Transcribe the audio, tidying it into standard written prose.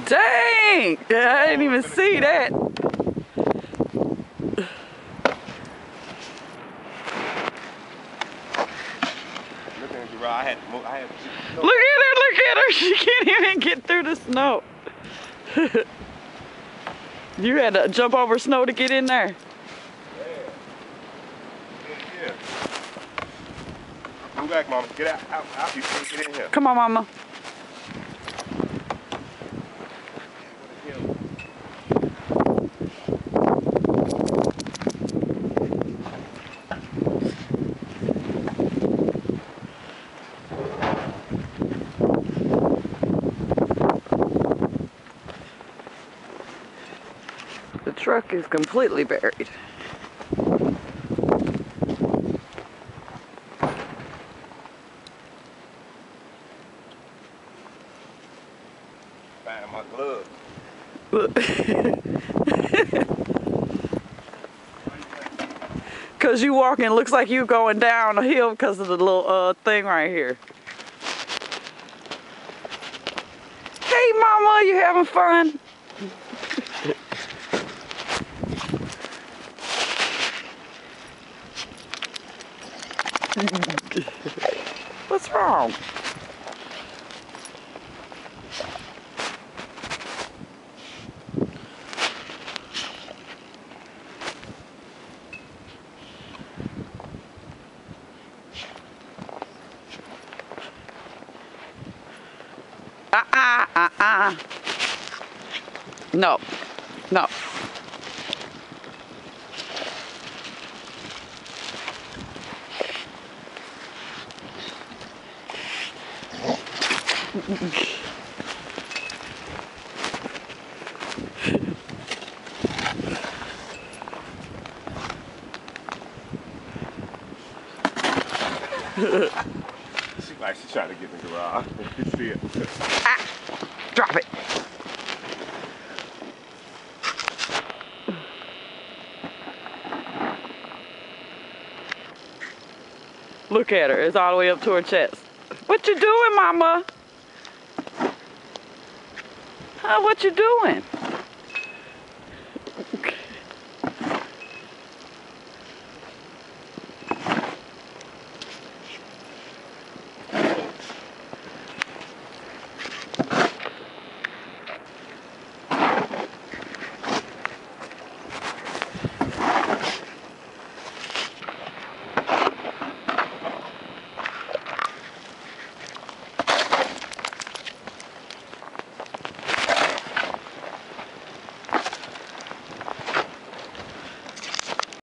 Dang! I didn't even see that. Look at her! She can't even get through the snow. You had to jump over snow to get in there. Yeah. Move back, Mama. Get out. You can't get in here. Come on, Mama. The truck is completely buried. Find my glove. Cause you walking, looks like you going down a hill because of the little thing right here. Hey, Mama, you having fun? What's wrong? No, no. She's trying to get in the garage. You see it. Drop it. Look at her. It's all the way up to her chest. What you doing, Mama? Huh, what you doing?